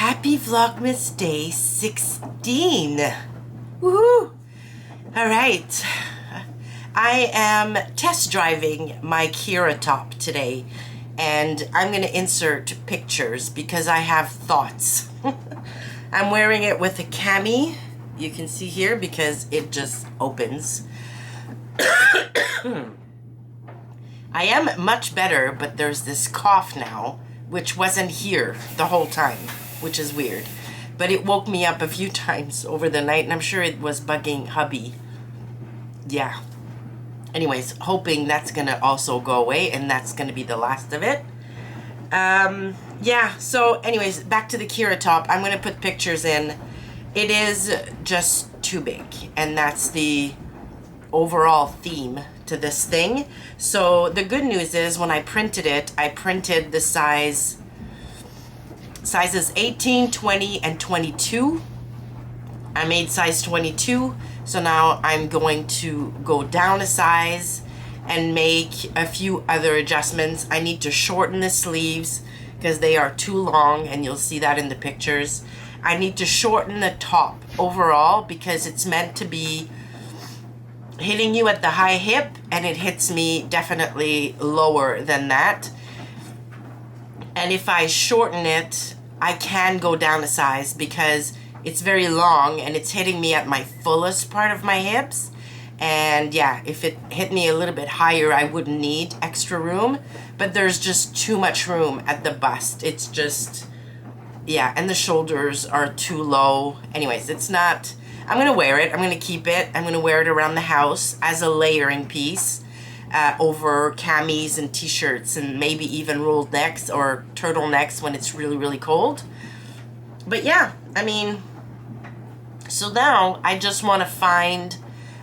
Happy Vlogmas Day 16. Woohoo! Alright. I am test driving my Kirat top today, and I'm going to insert pictures because I have thoughts. I'm wearing it with a cami. You can see here because it just opens. I am much better, but there's this cough now, which wasn't here the whole time, which is weird. But it woke me up a few times over the night, and I'm sure it was bugging hubby. Yeah. Anyways, hoping that's gonna also go away, and that's gonna be the last of it. Yeah, so anyways, back to the Kirat top. I'm gonna put pictures in. It is just too big, and that's the overall theme to this thing. So the good news is when I printed it, I printed the sizes 18, 20, and 22. I made size 22, so now I'm going to go down a size and make a few other adjustments. I need to shorten the sleeves because they are too long, and you'll see that in the pictures. I need to shorten the top overall because it's meant to be hitting you at the high hip, and it hits me definitely lower than that. And if I shorten it, I can go down a size because it's very long and it's hitting me at my fullest part of my hips. And yeah, if it hit me a little bit higher, I wouldn't need extra room, but there's just too much room at the bust. It's just, yeah, and the shoulders are too low. Anyways, it's not, I'm gonna wear it, I'm gonna keep it, I'm gonna wear it around the house as a layering piece over camis and t-shirts and maybe even rolled necks or turtlenecks when it's really, really cold. But yeah, I mean, so now I just wanna find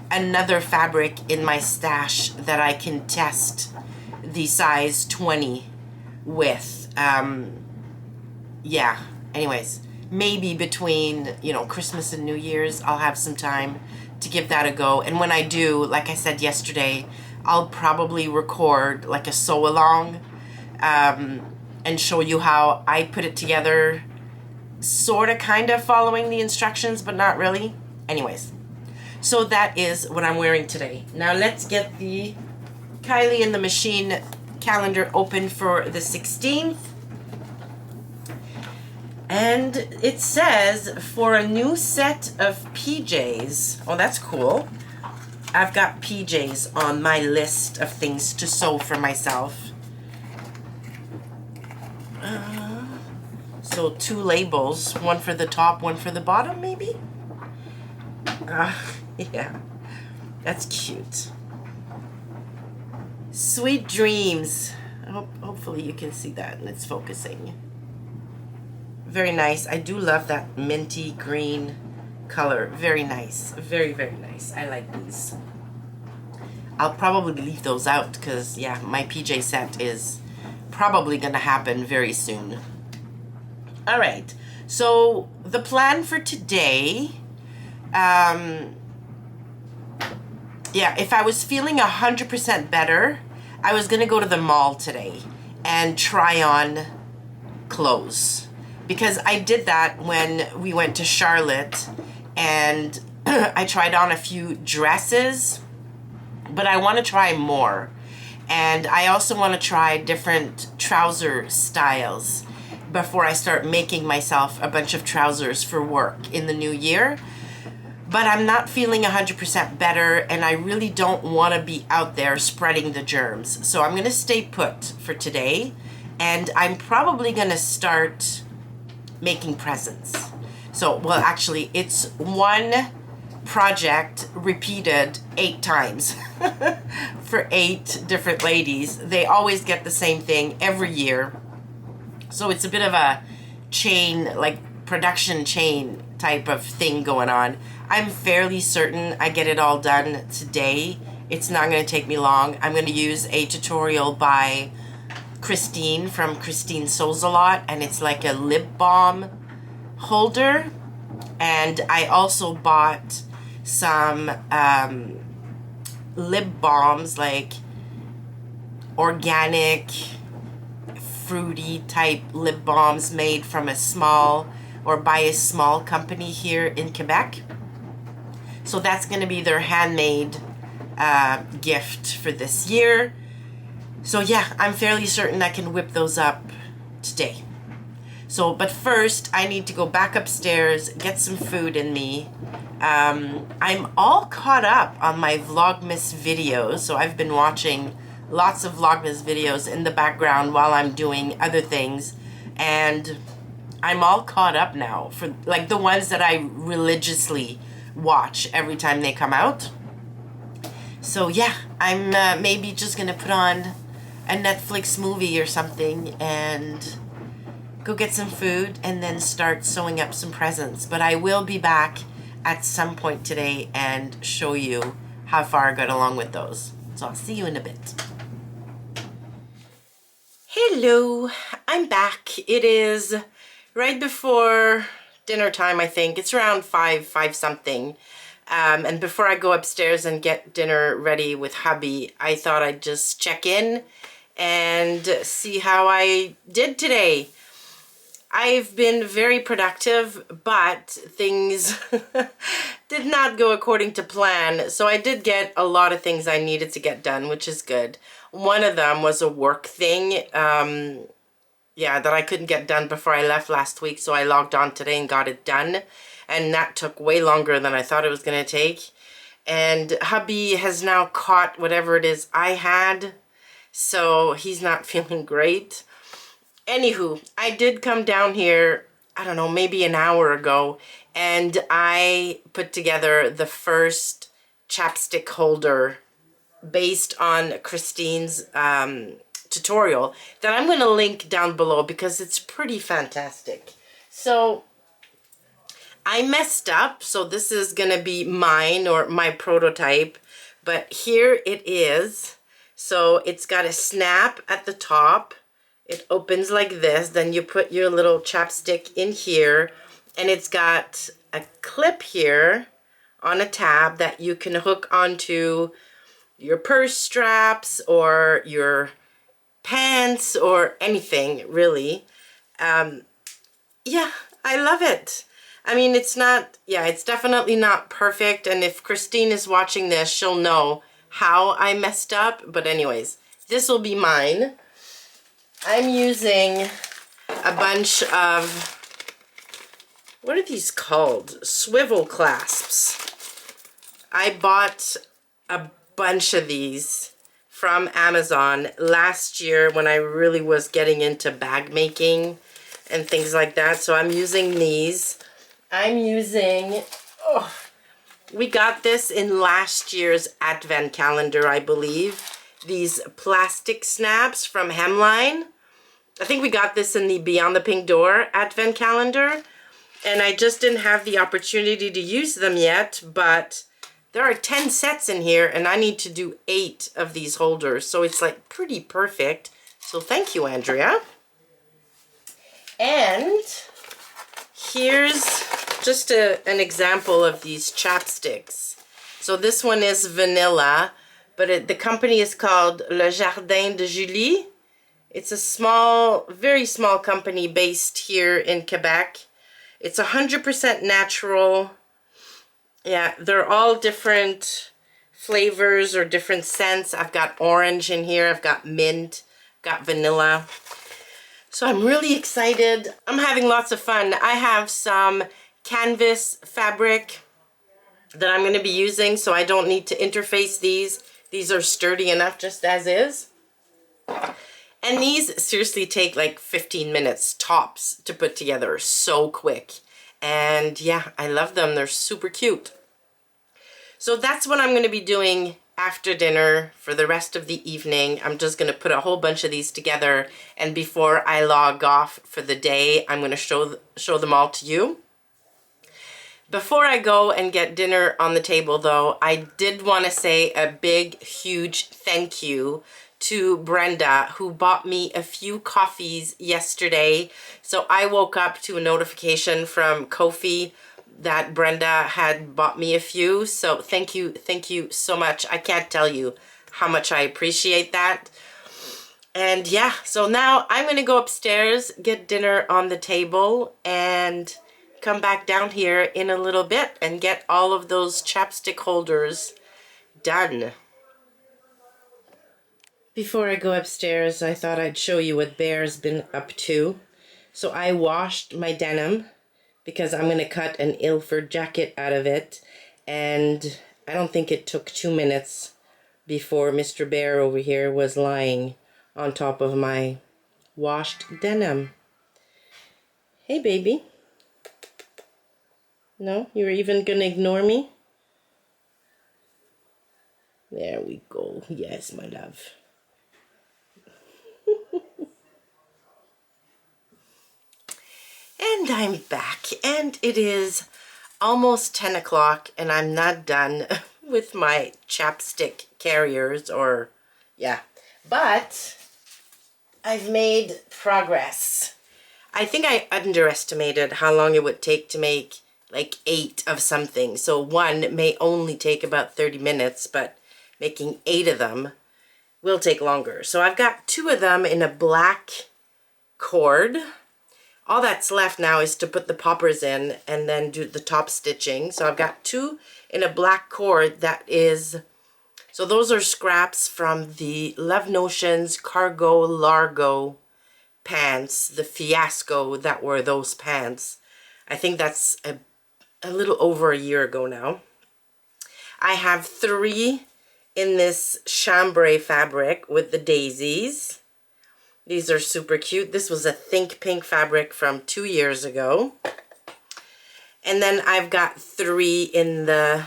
another fabric in my stash that I can test the size 20 with. Yeah, anyways, maybe between, you know, Christmas and New Year's, I'll have some time to give that a go. And when I do, like I said yesterday, I'll probably record like a sew along and show you how I put it together, sort of kind of following the instructions, but not really. Anyways, so that is what I'm wearing today. Now let's get the Kylie in the Machine calendar open for the 16th. And it says for a new set of PJs. Oh, that's cool. I've got PJs on my list of things to sew for myself. So 2 labels, one for the top, one for the bottom, maybe? Yeah, that's cute. Sweet dreams. Hopefully you can see that and it's focusing. Very nice. I do love that minty green color. Very nice. Very, very nice. I like these. I'll probably leave those out because, yeah, my PJ set is probably going to happen very soon. All right. So the plan for today, yeah, if I was feeling 100% better, I was going to go to the mall today and try on clothes. Because I did that when we went to Charlotte, and I tried on a few dresses, but I want to try more. And I also want to try different trouser styles before I start making myself a bunch of trousers for work in the new year. But I'm not feeling 100% better, and I really don't want to be out there spreading the germs. So I'm going to stay put for today, and I'm probably going to start making presents. So, well, actually, it's one project repeated 8 times for 8 different ladies. They always get the same thing every year. So it's a bit of a chain, like production chain type of thing going on. I'm fairly certain I get it all done today. It's not going to take me long. I'm going to use a tutorial by Christine from Christine Sews a Lot, and it's like a lip balm holder. And I also bought some lip balms, like organic fruity type lip balms made from a small or by a small company here in Quebec. So that's going to be their handmade gift for this year. So yeah, I'm fairly certain I can whip those up today. So, but first I need to go back upstairs, get some food in me. I'm all caught up on my Vlogmas videos, so I've been watching lots of Vlogmas videos in the background while I'm doing other things, and I'm all caught up now for like the ones that I religiously watch every time they come out. So yeah, I'm maybe just gonna put on a Netflix movie or something and go get some food and then start sewing up some presents. But I will be back at some point today and show you how far I got along with those. So I'll see you in a bit. Hello, I'm back. It is right before dinner time, I think. It's around 5 something. And before I go upstairs and get dinner ready with hubby, I thought I'd just check in and see how I did today. I've been very productive, but things did not go according to plan. So I did get a lot of things I needed to get done, which is good. One of them was a work thing, yeah, that I couldn't get done before I left last week. So I logged on today and got it done. And that took way longer than I thought it was going to take. And hubby has now caught whatever it is I had. So he's not feeling great. Anywho, I did come down here, I don't know, maybe an hour ago, and I put together the first chapstick holder based on Christine's tutorial that I'm going to link down below because it's pretty fantastic. So I messed up, so this is going to be mine or my prototype, but here it is. So it's got a snap at the top. It opens like this, then you put your little chapstick in here, and it's got a clip here on a tab that you can hook onto your purse straps or your pants or anything, really. Yeah, I love it. I mean, it's not, yeah, it's definitely not perfect, and if Christine is watching this, she'll know how I messed up, but anyways, this will be mine. I'm using a bunch of, what are these called? Swivel clasps. I bought a bunch of these from Amazon last year when I really was getting into bag making and things like that. So I'm using these. I'm using, oh, we got this in last year's advent calendar, I believe. These plastic snaps from Hemline. I think we got this in the Beyond the Pink Door advent calendar, and I just didn't have the opportunity to use them yet, but there are 10 sets in here, and I need to do 8 of these holders, so it's like pretty perfect. So thank you, Andrea. And here's just an example of these chapsticks. So this one is vanilla, but the company is called Le Jardin de Julie. It's a small, very small company based here in Quebec. It's 100% natural. Yeah, they're all different flavors or different scents. I've got orange in here. I've got mint, got vanilla. So I'm really excited. I'm having lots of fun. I have some canvas fabric that I'm going to be using, so I don't need to interface these. These are sturdy enough just as is. And these seriously take like 15 minutes tops to put together, so quick. And yeah, I love them. They're super cute. So that's what I'm going to be doing after dinner for the rest of the evening. I'm just going to put a whole bunch of these together, and before I log off for the day, I'm going to show them all to you. Before I go and get dinner on the table though, I did want to say a big, huge thank you to Brenda, who bought me a few coffees yesterday. So I woke up to a notification from Ko-fi that Brenda had bought me a few. So thank you so much. I can't tell you how much I appreciate that. And yeah, so now I'm gonna go upstairs, get dinner on the table, and come back down here in a little bit and get all of those chapstick holders done. Before I go upstairs, I thought I'd show you what Bear's been up to. So I washed my denim because I'm going to cut an Ilford jacket out of it. And I don't think it took 2 minutes before Mr. Bear over here was lying on top of my washed denim. Hey, baby. No, you're even going to ignore me? There we go. Yes, my love. And I'm back, and it is almost 10 o'clock, and I'm not done with my chapstick carriers, or, yeah. But I've made progress. I think I underestimated how long it would take to make like 8 of something. So one may only take about 30 minutes, but making 8 of them will take longer. So I've got 2 of them in a black cord. All that's left now is to put the poppers in and then do the top stitching. So I've got 2 in a black cord that is, so those are scraps from the Love Notions Cargo Largo pants, the fiasco that were those pants. I think that's a little over a year ago now. I have 3 in this chambray fabric with the daisies. These are super cute. This was a Think Pink fabric from 2 years ago. And then I've got 3 in the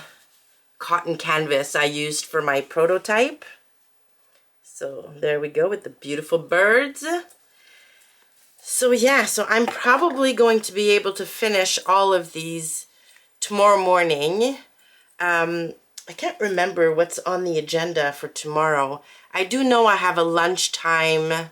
cotton canvas I used for my prototype. So there we go with the beautiful birds. So yeah, so I'm probably going to be able to finish all of these tomorrow morning. I can't remember what's on the agenda for tomorrow. I do know I have a lunchtime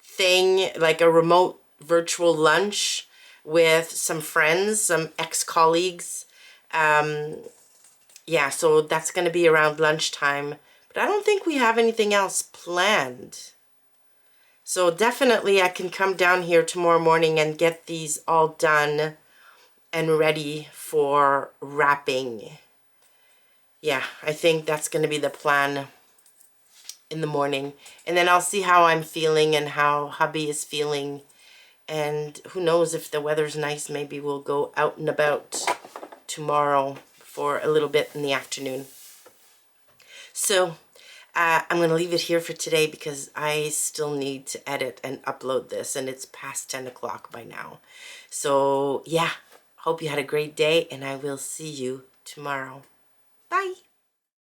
thing, like a remote virtual lunch with some friends, some ex-colleagues. Yeah, so that's going to be around lunchtime. But I don't think we have anything else planned. So definitely I can come down here tomorrow morning and get these all done and ready for wrapping. Yeah, I think that's going to be the plan in the morning. And then I'll see how I'm feeling and how hubby is feeling. And who knows, if the weather's nice, maybe we'll go out and about tomorrow for a little bit in the afternoon. So I'm going to leave it here for today because I still need to edit and upload this, and it's past 10 o'clock by now. So yeah, hope you had a great day, and I will see you tomorrow. Bye.